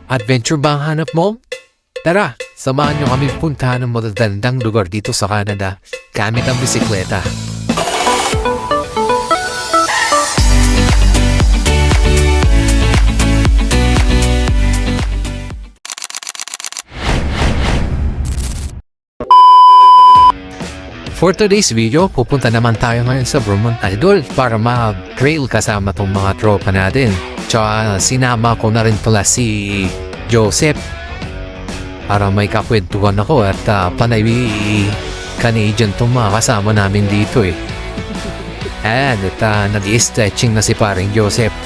Adventure ba ang hanap mo? Tara, samahan nyo kami puntahan ng magagandang lugar dito sa Canada gamit ang bisikleta. For today's video, pupunta naman tayo ngayon sa Bromont Idol para mag-trail kasama tong mga tropa natin. Tsaka sinama ko na rin pala si Joseph para may kakwentuhan ako at panay Canadian tong mga kasama namin dito eh. And nag-i-stretching na si paring Joseph.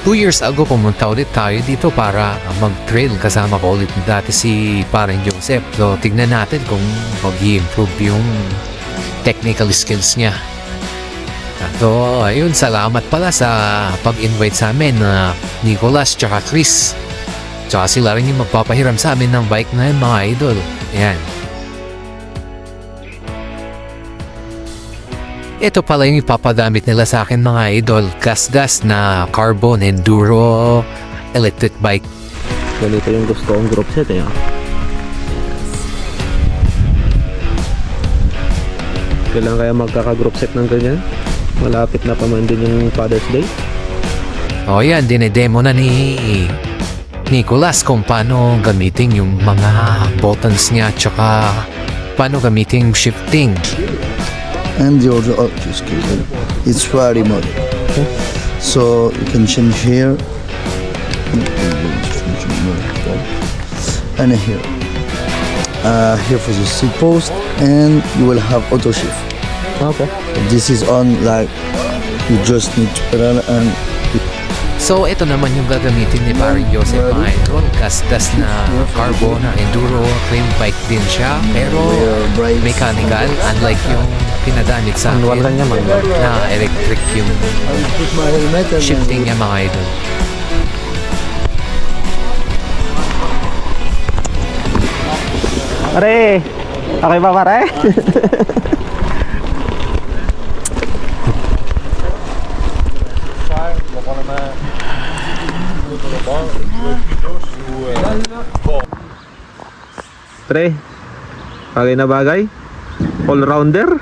2 years ago pumunta ulit tayo dito para mag-trail kasama ko ulit dati si paring Joseph. So tignan natin kung mag-i-improve yung technical skills niya. So ayun, salamat pala sa pag-invite sa amin na Nicholas tsaka Chris. Tsaka sila rin yung magpapahiram sa amin ng bike na yun, mga idol. Ayan. Ito pala yung ipapagamit nila sa akin, mga idol. Gas-gas na carbon enduro electric bike. Ganito yung gusto kong group set eh. Kailan kaya magkaka-group set ng ganyan? Malapit na pa man din yung Father's Day. O yan, dinedemo na ni Nicholas kung paano gamitin yung mga buttons niya tsaka paano gamitin yung shifting. And the other just it's very modern. So you can change here and here. Here for the seat post, and you will have auto shift. Okay. This is on, like you just need to pedal and So ito naman yung gagamitin ni paring Joseph, mga idol. Gas-gas na carbon na enduro trail bike din siya pero mechanical, unlike yung pinagamit sa akin Manual lang niya, manual. na electric yung put my helmet and shifting niya, mga idol. Pare! Okay ba, pare? Pre, bagay na bagay. All-rounder.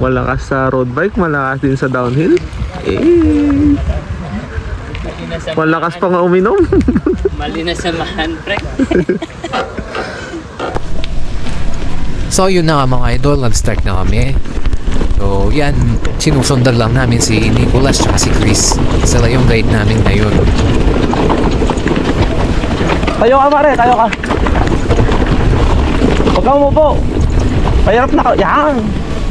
Malakas sa road bike, malakas din sa downhill. Malakas pa nga uminom. Mali na samahan, pre. So yun na nga, mga idol, nag-start na kami. So yan, sinusundan lang namin si Nicholas at si Chris. Sila yung guide namin ngayon. Tayo ka, pare, tayo ka. Huwag kang umupo. Pahirap na ka. Yan.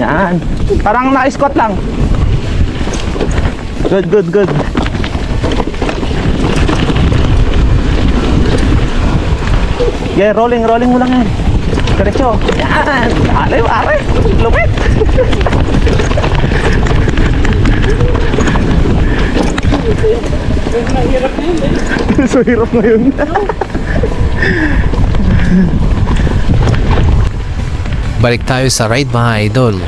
Yan. Parang na-squat lang. Good, good, good. Yeah, rolling mo lang yan. Diretso. Yan. Alay, pare. Lupit. Mahirap na yun, eh. So hirap ngayon. Balik tayo sa ride, mga idol.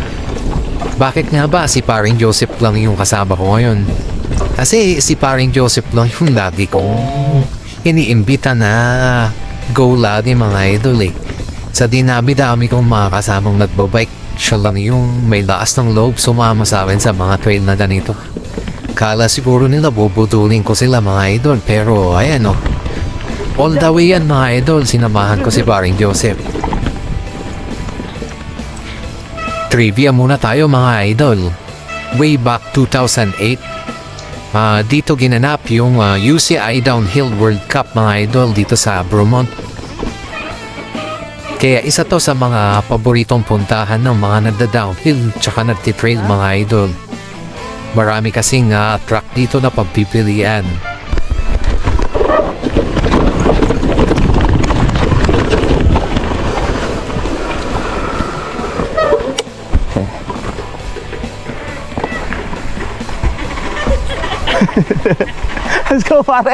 Bakit nga ba si paring Joseph lang yung kasama ko ngayon? Kasi si paring Joseph lang yung lagi kong iniimbita na go lagi, mga idol eh. Sa dinami-dami kong mga kasamang nagbabike, siya lang yung may lakas ng loob sumama sa akin sa mga trail na ganito. Kala siguro nila bubutulin ko sila, mga idol, pero ayan o. All the way yan, mga idol, sinamahan ko si paring Joseph. Trivia muna tayo, mga idol. Way back 2008, dito ginanap yung UCI Downhill World Cup, mga idol, dito sa Bromont. Kaya isa to sa mga paboritong puntahan ng mga nagda-downhill tsaka nagtitrail, mga idol. Marami kasing track dito na pagpipilian. Let's go, pare.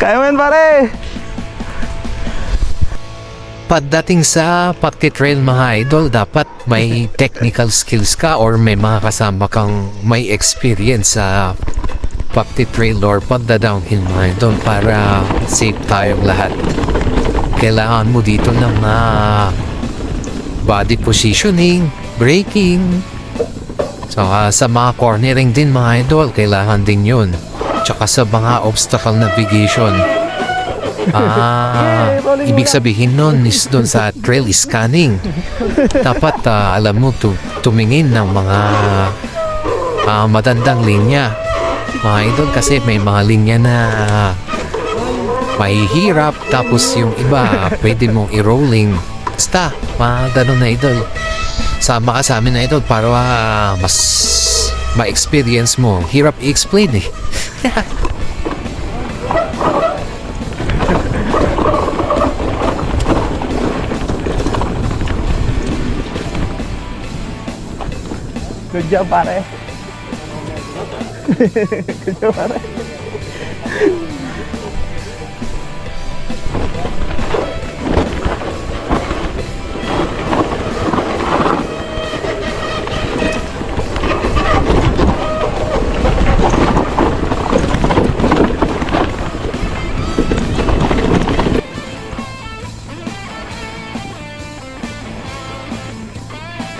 Kaya mo yan, pare. pagdating sa pagtitrail mga idol, dapat may technical skills ka or may mga kasama kang may experience sa pagtitrail or pagda-downhill mga idol para safe tayong lahat. Kailangan mo dito ng body positioning, braking, sa mga cornering din mga idol, kailangan din yun. Tsaka sa mga obstacle navigation. Ibig sabihin nun is doon sa trail scanning. Dapat alam mo tumingin ng mga madandang linya. Mga idol, kasi may mga linya na mahihirap, tapos yung iba pwede mong i-rolling. Basta, mga ganun na idol. Sama ka sa amin na idol para mas ma-experience mo. Hirap i-explain eh. Good job, pare. Good job, pare.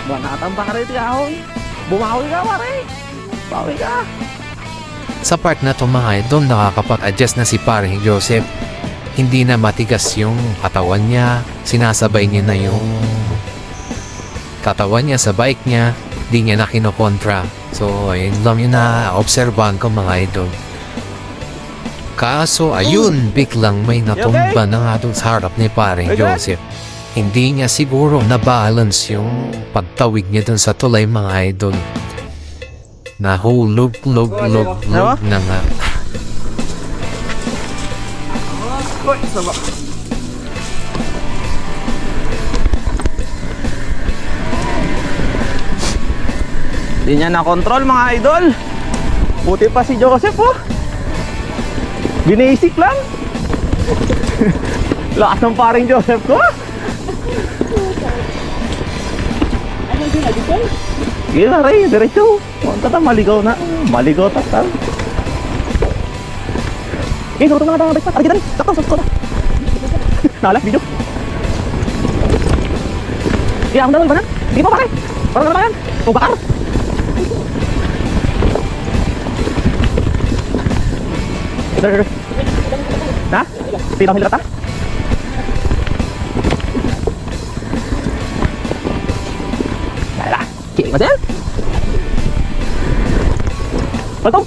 Banatan pare ito yahon. Bumawi ka pare. Bawi ka. Sa part na to mga idol, nakakapag-adjust na si paring Joseph. Hindi na matigas yung katawan niya. Sinasabay niya na yung katawan niya sa bike niya. Di niya na kinokontra. So, ayun lang yun na obserbahan ko mga idol. Kaso, ayun, biglang may natumba na nga doon sa harap ni paring Joseph. Hindi niya siguro na-balance yung pagtawid niya doon sa tulay mga idol. Nahulog na nga. Hindi niya na-control mga idol. Buti pa si Joseph oh. Binasic lang. Lakas ng paring Joseph ko. Gila rin, diretso. Tata, maligaw na. Maligaw tata. Eh, surutan na nga bike pa. Aragitan, sakto, sakto. Nalak, video. Eh, ako na ba na? Sige po, pare. Parang na ba yan? O, bakar. Sir. Ha? Tinang hilata? Masih? Betul?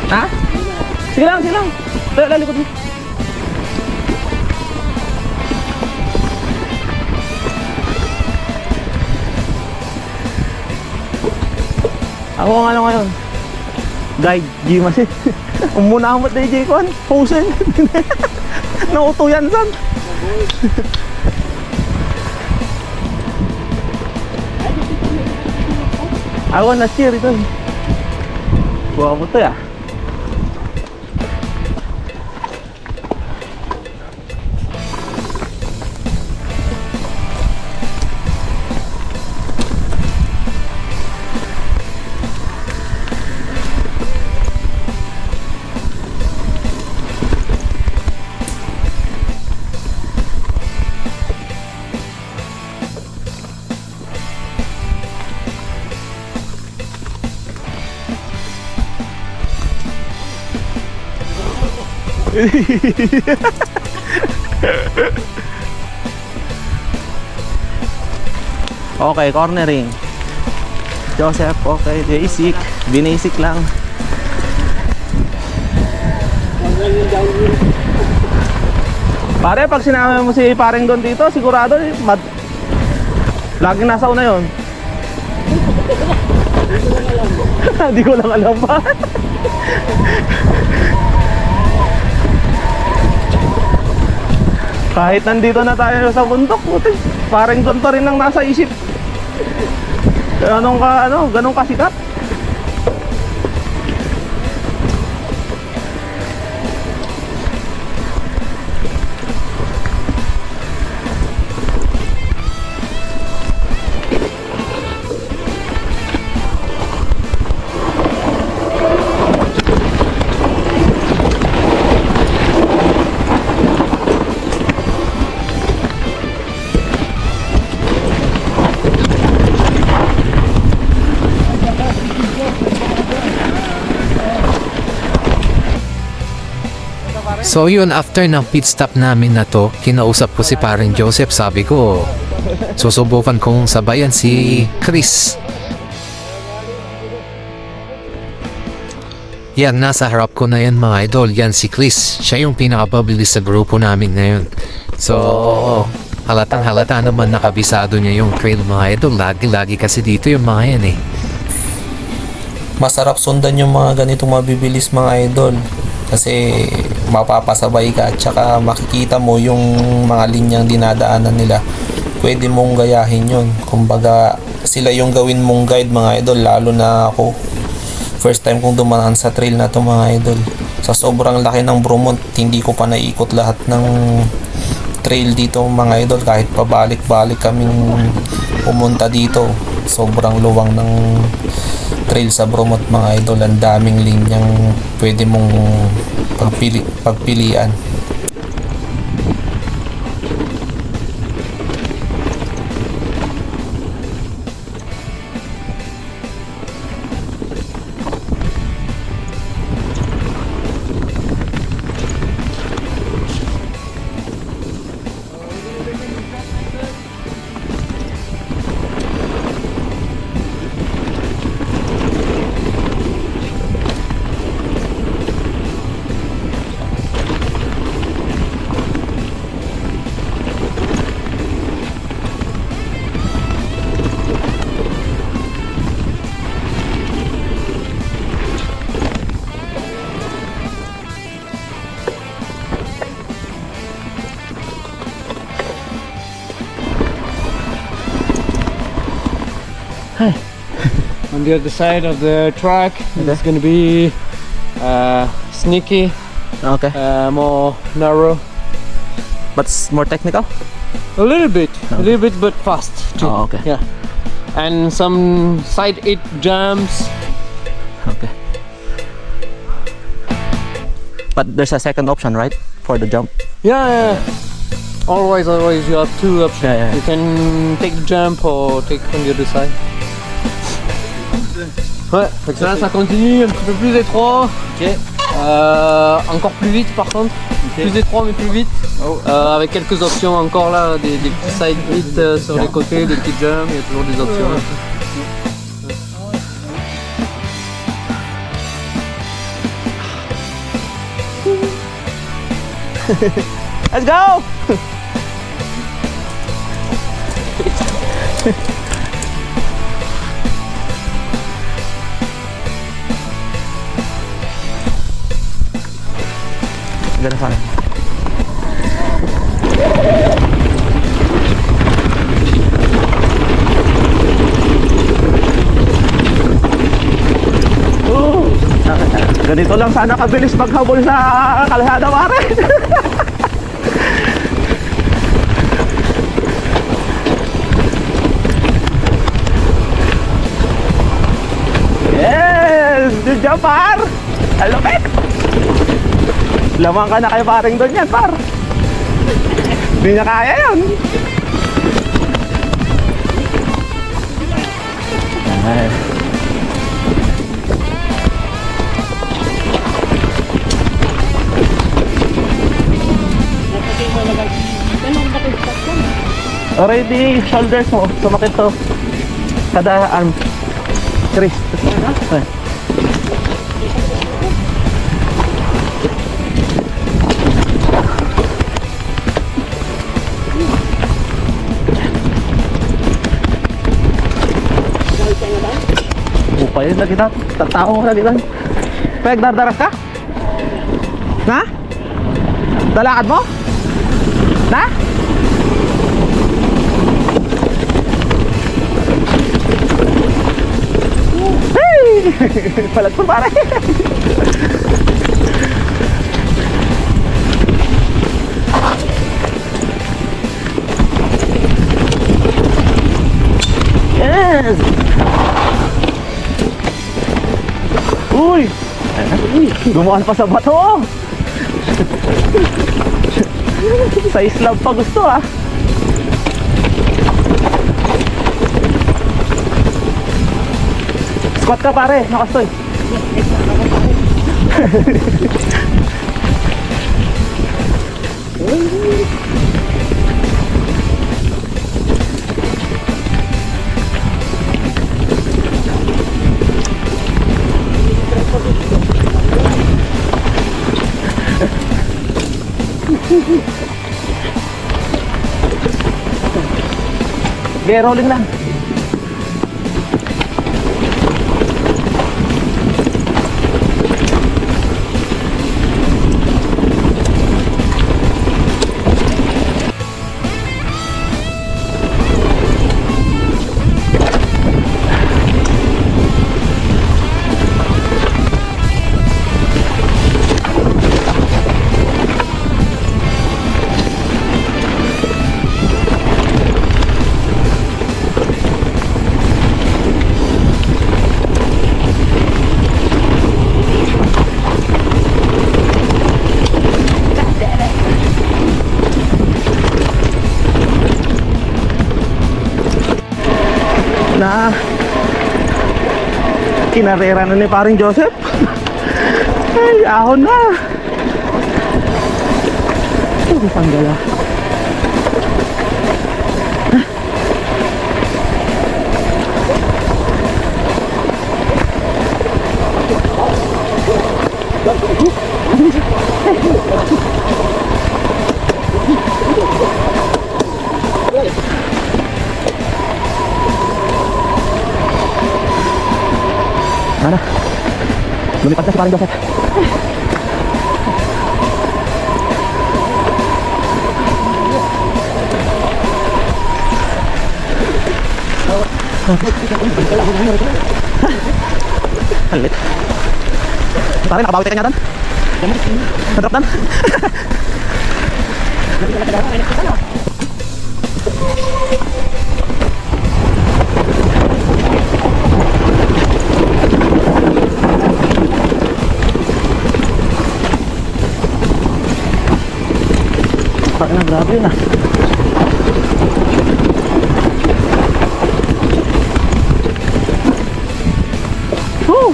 Hah? Silang, silang. Likod mo. Ako nga lang ngayon. Guide, G-Mas eh. Umunahamot na yung J-Con. Posen. Nauto yan, son. Ako na cheer ito. Buka mo to ya. Okay, cornering. Joseph, okay, basic. Binasic lang. Pare, pag sinama mo si paring doon dito, sigurado laging nasa una yun. Hindi ko lang alam pa. Kahit nandito na tayo sa bundok, puti, parang doon pa rin ang nasa isip. Ganong kasikat. So yun, after ng pit stop namin na to, kinausap ko si paring Joseph. Sabi ko, susubukan kong sabayan si Chris. Yan, nasa harap ko na yan mga idol. Yan si Chris. Siya yung pinakapabilis sa grupo namin ngayon. So, halatang halata naman nakabisado niya yung trail mga idol. Lagi-lagi kasi dito yung mga yan eh. Masarap sundan yung mga ganitong mabibilis mga idol. Kasi mapapasabay ka at saka makikita mo yung mga linyang dinadaanan nila. Pwede mong gayahin yun. Kumbaga sila yung gawin mong guide mga idol, lalo na ako. First time kong dumaan sa trail na to mga idol. Sa sobrang laki ng Bromont, hindi ko pa naikot lahat ng trail dito mga idol. Kahit pabalik-balik kaming pumunta dito, sobrang luwang ng trail sa Bromont mga idol. Ang daming linyang pwede mong pagpilian. On the other side of the track, it's going to be sneaky, Okay. more narrow, But more technical? a little bit, but fast too. Oh, okay. Yeah, and some side hit jumps. Okay. But there's a second option, right? For the jump. Yeah. Always, you have two options. Yeah. You can take the jump or take on the other side. Ouais, fait que là ça continue un petit peu plus étroit. Encore plus vite par contre. Plus étroit mais plus vite. Avec quelques options encore là, des petits side hits sur les côtés, des petits jumps, il y a toujours des options. Let's go! Ganda sana. Ganito lang sana kabilis maghabol sa kalsada pare. Yes! Good job par! Alupit! Lamang ka na kay paring doon yan par. Hindi na kaya yun. Ayan. Already shoulders mo, sumakit to. Kada arm. Chris. Ayan. pa yun na kita. Tatao ko na kita. Peg, dardaras ka? Na? Dalakad mo? Na? Hey! Palag po pare. Yes! Uy! Gumaan pa sa bato! Sa islab pa gusto ah! Squat ka pare, nakastoy! Okay, rolling lang. Na kinarera na ni paring Joseph. Ay, ahon na. Ito, panggala. Mana? Lumipad na si paring Joseph. Halit. Pare, nakabawi ka niya dan? Nadrap dan? Parang na, grabe yun ah. Woo!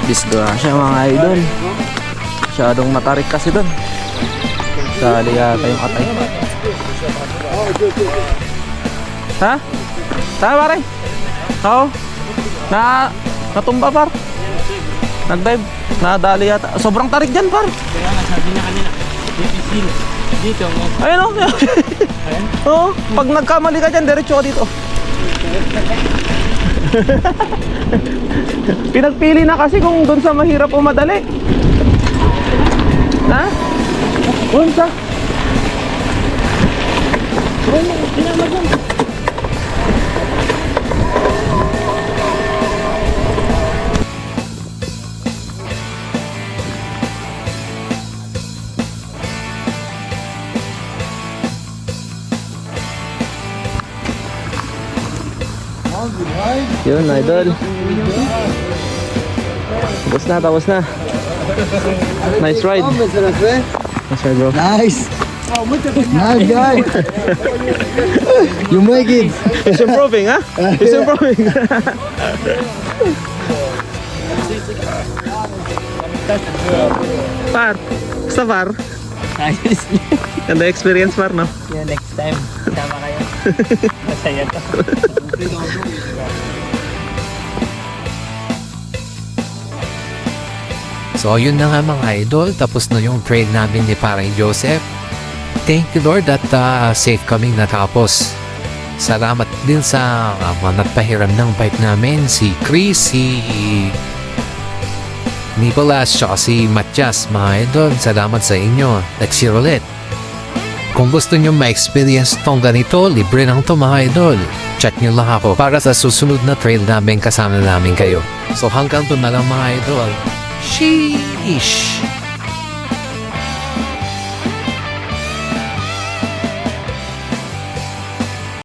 Disgrasya mga idol. Masyadong matarik kasi doon. Sali yata yung atay. Ha? Saan pare? Oo. Natumba par. Nag-dive. Nadali yata. Sobrang tarik dyan par. Kaya nga sabi niya kanina, difficile. Dito mo. Ayun o. Oo. Pag nagkamali ka dyan, diretso ka dito. Pinagpili na kasi kung doon sa mahirap o madali. Ha? Unsa? Yun, idol. Tapos na. Nice ride. Nice ride, bro. Nice. Nice guy. You make it. He's improving, ha? He's improving. Par. Basta par. Ayos. Ganda experience par, no? Yeah, next time. Sama kayo. Masaya to. So yun na nga mga idol, tapos na yung trail namin ni parang Joseph. Thank you Lord at safe kaming natapos. Salamat din sa mga nagpahiram ng bike namin, si Chris, si Nicolas, tsaka si Matias. Mga idol, salamat sa inyo. Taxi ulit. Kung gusto nyo ma-experience tong ganito, libre lang to mga idol. Chat nyo lang ako para sa susunod na trail namin kasama namin kayo. So hanggang to na lang mga idol. Sheesh!